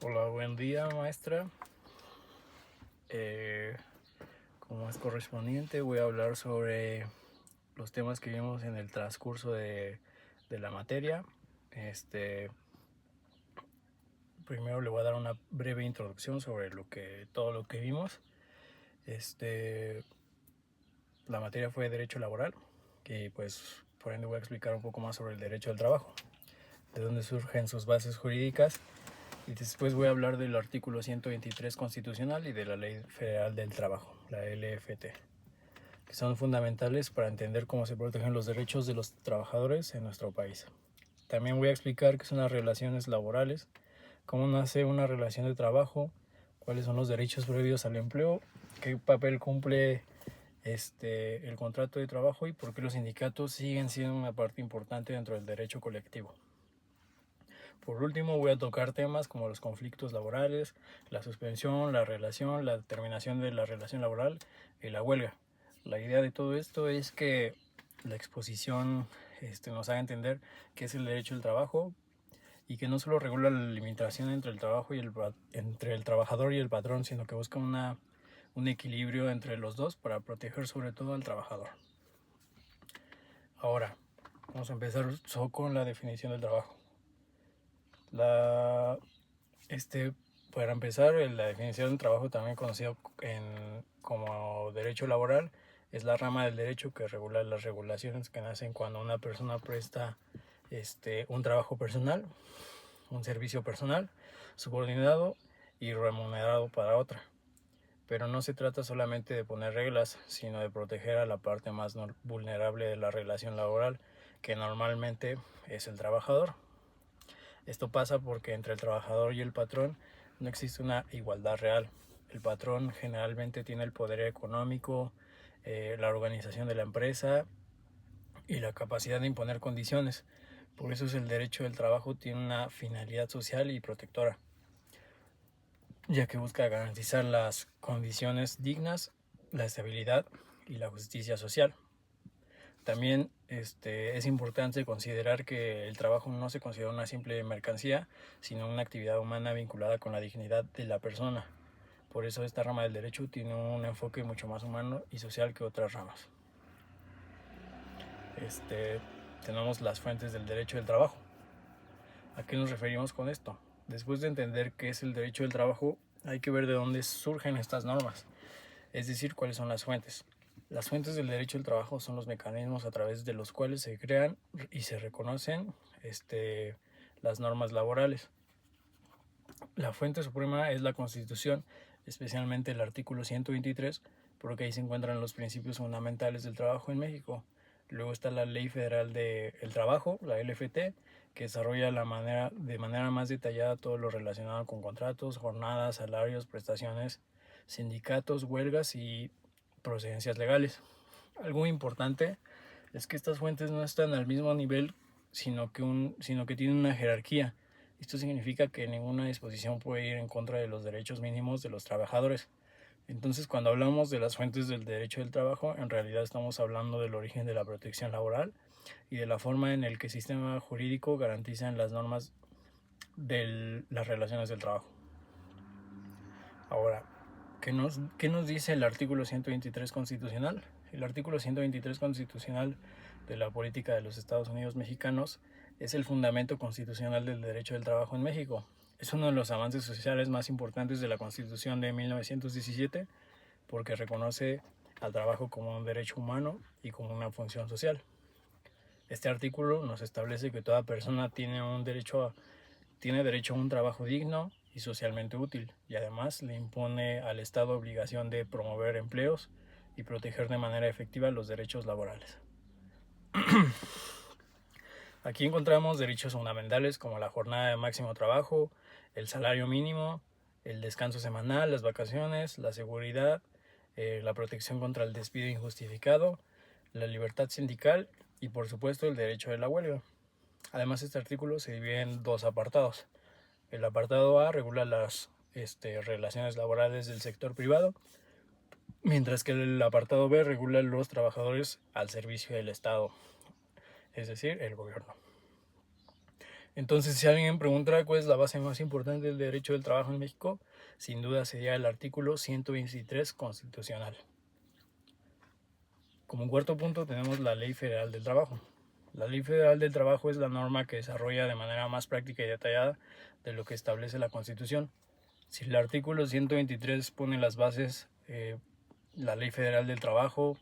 Hola, buen día, maestra. Eh, Como es correspondiente, voy a hablar sobre los temas que vimos en el transcurso de la materia. Primero le voy a dar una breve introducción sobre todo lo que vimos. La materia fue Derecho Laboral, y pues por ende voy a explicar un poco más sobre el derecho del trabajo, de dónde surgen sus bases jurídicas. Y después voy a hablar del artículo 123 constitucional y de la Ley Federal del Trabajo, la LFT, que son fundamentales para entender cómo se protegen los derechos de los trabajadores en nuestro país. También voy a explicar qué son las relaciones laborales, cómo nace una relación de trabajo, cuáles son los derechos previos al empleo, qué papel cumple el contrato de trabajo y por qué los sindicatos siguen siendo una parte importante dentro del derecho colectivo. Por último, voy a tocar temas como los conflictos laborales, la suspensión, la relación, la terminación de la relación laboral y la huelga. La idea de todo esto es que la exposición nos haga entender qué es el derecho del trabajo y que no solo regula la limitación entre el trabajo y entre el trabajador y el patrón, sino que busca un equilibrio entre los dos para proteger sobre todo al trabajador. Ahora, vamos a empezar con la definición del trabajo. La, para empezar, la definición del trabajo, también conocido como derecho laboral, es la rama del derecho que regula las regulaciones que nacen cuando una persona presta un trabajo personal, un servicio personal, subordinado y remunerado para otra. Pero no se trata solamente de poner reglas, sino de proteger a la parte más vulnerable de la relación laboral, que normalmente es el trabajador. Esto pasa porque entre el trabajador y el patrón no existe una igualdad real. El patrón generalmente tiene el poder económico, la organización de la empresa y la capacidad de imponer condiciones. Por eso el derecho del trabajo tiene una finalidad social y protectora, ya que busca garantizar las condiciones dignas, la estabilidad y la justicia social. También es importante considerar que el trabajo no se considera una simple mercancía, sino una actividad humana vinculada con la dignidad de la persona. Por eso esta rama del derecho tiene un enfoque mucho más humano y social que otras ramas. Tenemos las fuentes del derecho del trabajo. ¿A qué nos referimos con esto? Después de entender qué es el derecho del trabajo, hay que ver de dónde surgen estas normas, es decir, cuáles son las fuentes. Las fuentes del derecho del trabajo son los mecanismos a través de los cuales se crean y se reconocen las normas laborales. La fuente suprema es la Constitución, especialmente el artículo 123, porque ahí se encuentran los principios fundamentales del trabajo en México. Luego está la Ley Federal del Trabajo, la LFT, que desarrolla de manera más detallada todo lo relacionado con contratos, jornadas, salarios, prestaciones, sindicatos, huelgas y procedencias legales. Algo importante es que estas fuentes no están al mismo nivel, sino que tienen una jerarquía. Esto significa que ninguna disposición puede ir en contra de los derechos mínimos de los trabajadores. Entonces, cuando hablamos de las fuentes del derecho del trabajo, en realidad estamos hablando del origen de la protección laboral y de la forma en la que el sistema jurídico garantiza las normas de las relaciones del trabajo. Ahora, ¿qué nos dice el artículo 123 constitucional? El artículo 123 constitucional de la política de los Estados Unidos mexicanos es el fundamento constitucional del derecho del trabajo en México. Es uno de los avances sociales más importantes de la Constitución de 1917 porque reconoce al trabajo como un derecho humano y como una función social. Este artículo nos establece que toda persona tiene derecho a un trabajo digno y socialmente útil, y además le impone al Estado obligación de promover empleos y proteger de manera efectiva los derechos laborales. Aquí encontramos derechos fundamentales como la jornada de máximo trabajo, el salario mínimo, el descanso semanal, las vacaciones, la seguridad, la protección contra el despido injustificado, la libertad sindical y por supuesto el derecho de la huelga. Además, este artículo se divide en dos apartados. El apartado A regula las relaciones laborales del sector privado, mientras que el apartado B regula los trabajadores al servicio del Estado, es decir, el gobierno. Entonces, si alguien preguntara cuál es la base más importante del derecho del trabajo en México, sin duda sería el artículo 123 constitucional. Como cuarto punto tenemos la Ley Federal del Trabajo. La Ley Federal del Trabajo es la norma que desarrolla de manera más práctica y detallada de lo que establece la Constitución. Si el artículo 123 pone las bases, la Ley Federal del Trabajo,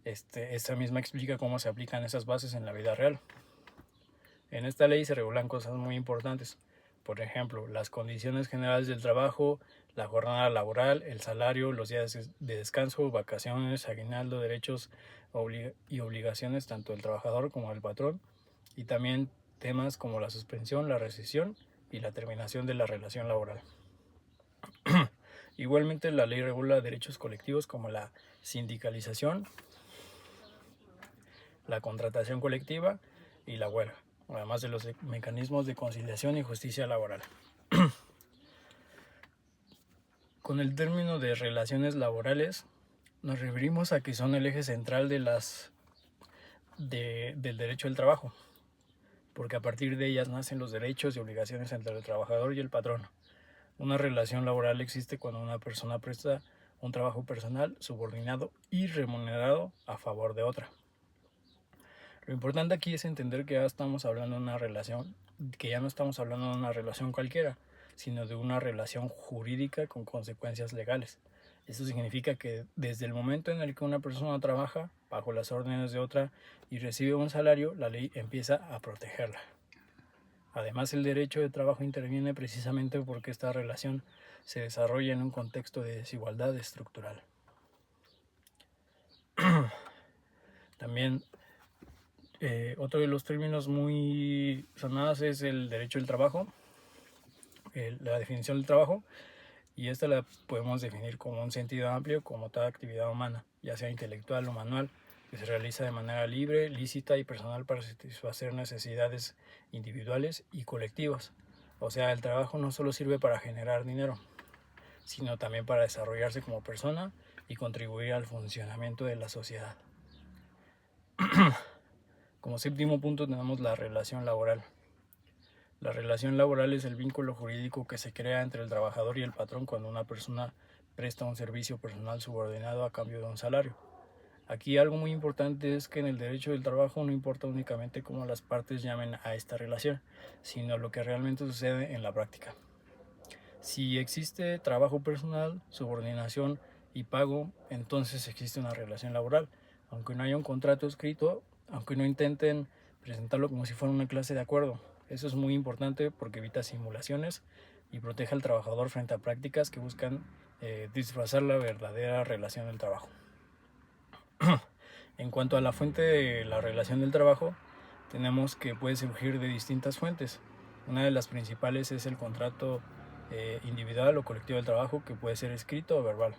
esta misma explica cómo se aplican esas bases en la vida real. En esta ley se regulan cosas muy importantes. Por ejemplo, las condiciones generales del trabajo, la jornada laboral, el salario, los días de descanso, vacaciones, aguinaldo, derechos y obligaciones tanto del trabajador como del patrón, y también temas como la suspensión, la rescisión y la terminación de la relación laboral. Igualmente, la ley regula derechos colectivos como la sindicalización, la contratación colectiva y la huelga, además de los mecanismos de conciliación y justicia laboral. Con el término de relaciones laborales nos referimos a que son el eje central del derecho del trabajo, porque a partir de ellas nacen los derechos y obligaciones entre el trabajador y el patrón. Una relación laboral existe cuando una persona presta un trabajo personal, subordinado y remunerado a favor de otra. Lo importante aquí es entender que ya estamos hablando de una relación, que ya no estamos hablando de una relación cualquiera, sino de una relación jurídica con consecuencias legales. Esto significa que desde el momento en el que una persona trabaja bajo las órdenes de otra y recibe un salario, la ley empieza a protegerla. Además, el derecho de trabajo interviene precisamente porque esta relación se desarrolla en un contexto de desigualdad estructural. También otro de los términos muy sonados es el derecho del trabajo, la definición del trabajo, y esta la podemos definir como un sentido amplio como toda actividad humana, ya sea intelectual o manual, que se realiza de manera libre, lícita y personal para satisfacer necesidades individuales y colectivas. O sea, el trabajo no solo sirve para generar dinero, sino también para desarrollarse como persona y contribuir al funcionamiento de la sociedad. Como séptimo punto tenemos la relación laboral. La relación laboral es el vínculo jurídico que se crea entre el trabajador y el patrón cuando una persona presta un servicio personal subordinado a cambio de un salario. Aquí algo muy importante es que en el derecho del trabajo no importa únicamente cómo las partes llamen a esta relación, sino lo que realmente sucede en la práctica. Si existe trabajo personal, subordinación y pago, entonces existe una relación laboral. Aunque no haya un contrato escrito, aunque no intenten presentarlo como si fuera una clase de acuerdo. Eso es muy importante porque evita simulaciones y protege al trabajador frente a prácticas que buscan disfrazar la verdadera relación del trabajo. En cuanto a la fuente de la relación del trabajo, tenemos que puede surgir de distintas fuentes. Una de las principales es el contrato individual o colectivo del trabajo, que puede ser escrito o verbal.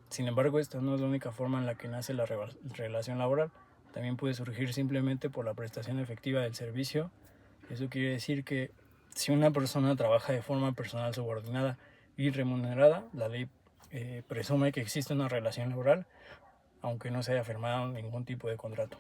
Sin embargo, esta no es la única forma en la que nace la relación laboral. También puede surgir simplemente por la prestación efectiva del servicio. Eso quiere decir que si una persona trabaja de forma personal subordinada y remunerada, la ley presume que existe una relación laboral, aunque no se haya firmado ningún tipo de contrato.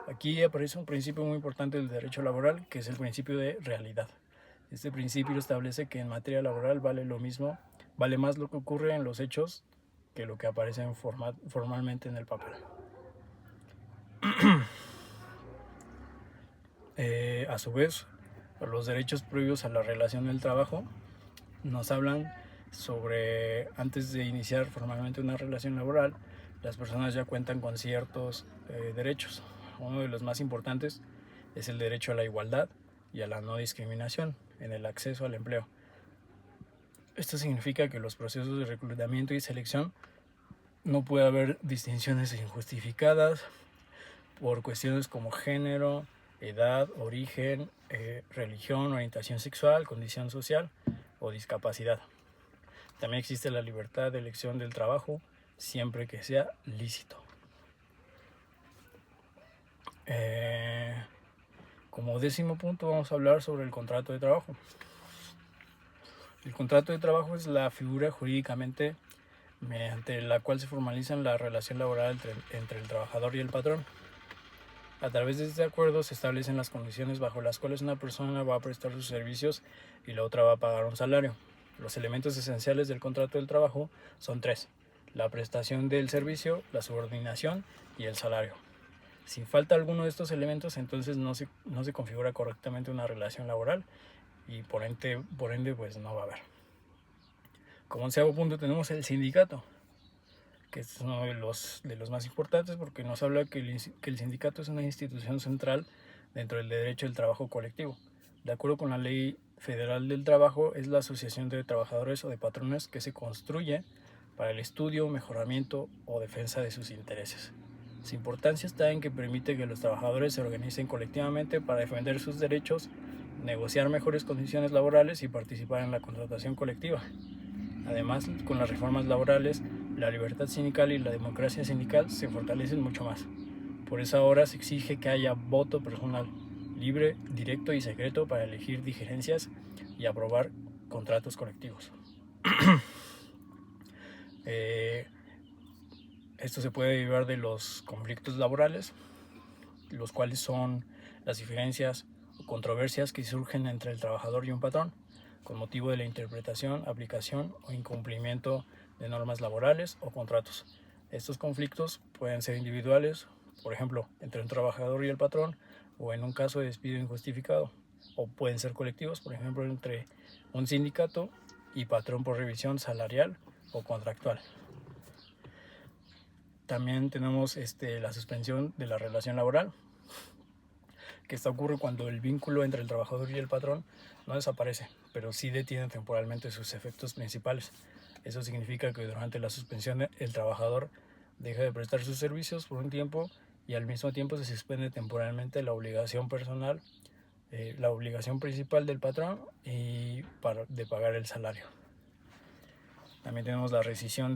Aquí aparece un principio muy importante del derecho laboral, que es el principio de realidad. Este principio establece que en materia laboral vale más lo que ocurre en los hechos que lo que aparece formalmente en el papel. A su vez, los derechos previos a la relación del trabajo nos hablan sobre, antes de iniciar formalmente una relación laboral, las personas ya cuentan con ciertos derechos. Uno de los más importantes es el derecho a la igualdad y a la no discriminación en el acceso al empleo. Esto significa que los procesos de reclutamiento y selección no puede haber distinciones injustificadas por cuestiones como género, edad, origen, religión, orientación sexual, condición social o discapacidad. También existe la libertad de elección del trabajo siempre que sea lícito. Como décimo punto vamos a hablar sobre el contrato de trabajo. El contrato de trabajo es la figura jurídicamente mediante la cual se formaliza la relación laboral entre el trabajador y el patrón. A través de este acuerdo se establecen las condiciones bajo las cuales una persona va a prestar sus servicios y la otra va a pagar un salario. Los elementos esenciales del contrato del trabajo son 3: la prestación del servicio, la subordinación y el salario. Si falta alguno de estos elementos, entonces no se configura correctamente una relación laboral y por ende pues no va a haber. Como 11º punto tenemos el sindicato, que es uno de los más importantes porque nos habla que el sindicato es una institución central dentro del derecho del trabajo colectivo. De acuerdo con la Ley Federal del Trabajo, es la asociación de trabajadores o de patrones que se construye para el estudio, mejoramiento o defensa de sus intereses. Su importancia está en que permite que los trabajadores se organicen colectivamente para defender sus derechos, negociar mejores condiciones laborales y participar en la contratación colectiva. Además, con las reformas laborales, la libertad sindical y la democracia sindical se fortalecen mucho más. Por eso ahora se exige que haya voto personal, libre, directo y secreto para elegir dirigencias y aprobar contratos colectivos. Esto se puede derivar de los conflictos laborales, los cuales son las diferencias o controversias que surgen entre el trabajador y un patrón, con motivo de la interpretación, aplicación o incumplimiento de normas laborales o contratos. Estos conflictos pueden ser individuales, por ejemplo, entre un trabajador y el patrón, o en un caso de despido injustificado, o pueden ser colectivos, por ejemplo, entre un sindicato y patrón por revisión salarial o contractual. También tenemos la suspensión de la relación laboral, que esta ocurre cuando el vínculo entre el trabajador y el patrón no desaparece, pero sí detiene temporalmente sus efectos principales. Eso significa que durante la suspensión el trabajador deja de prestar sus servicios por un tiempo y al mismo tiempo se suspende temporalmente la obligación personal, la obligación principal del patrón y de pagar el salario. También tenemos la rescisión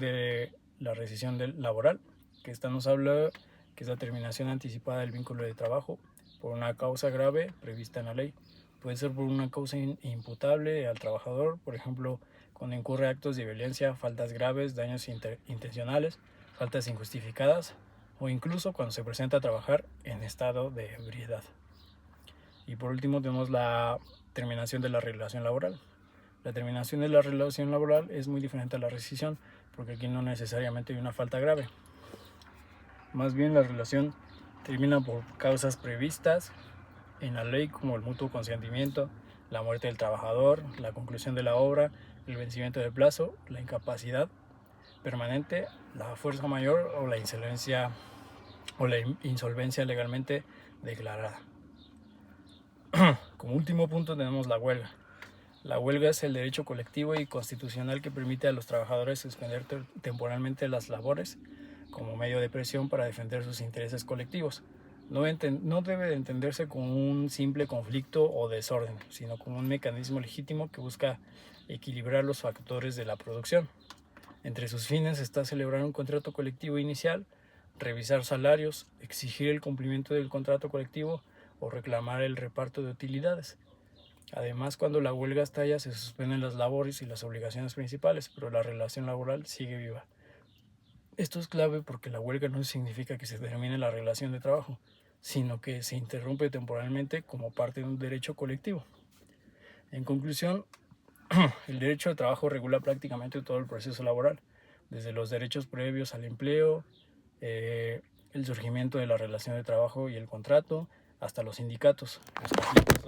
laboral, que esta nos habla que es la terminación anticipada del vínculo de trabajo por una causa grave prevista en la ley. Puede ser por una causa imputable al trabajador, por ejemplo, cuando incurre actos de violencia, faltas graves, daños intencionales, faltas injustificadas o incluso cuando se presenta a trabajar en estado de ebriedad. Y por último tenemos la terminación de la relación laboral. La terminación de la relación laboral es muy diferente a la rescisión porque aquí no necesariamente hay una falta grave. Más bien la relación termina por causas previstas en la ley como el mutuo consentimiento, la muerte del trabajador, la conclusión de la obra, el vencimiento del plazo, la incapacidad permanente, la fuerza mayor o la insolvencia legalmente declarada. Como último punto tenemos la huelga. La huelga es el derecho colectivo y constitucional que permite a los trabajadores suspender temporalmente las labores como medio de presión para defender sus intereses colectivos. No debe de entenderse como un simple conflicto o desorden, sino como un mecanismo legítimo que busca equilibrar los factores de la producción. Entre sus fines está celebrar un contrato colectivo inicial, revisar salarios, exigir el cumplimiento del contrato colectivo o reclamar el reparto de utilidades. Además, cuando la huelga estalla, se suspenden las labores y las obligaciones principales, pero la relación laboral sigue viva. Esto es clave porque la huelga no significa que se termine la relación de trabajo, sino que se interrumpe temporalmente como parte de un derecho colectivo. En conclusión, el derecho de trabajo regula prácticamente todo el proceso laboral, desde los derechos previos al empleo, el surgimiento de la relación de trabajo y el contrato, hasta los sindicatos, los conflictos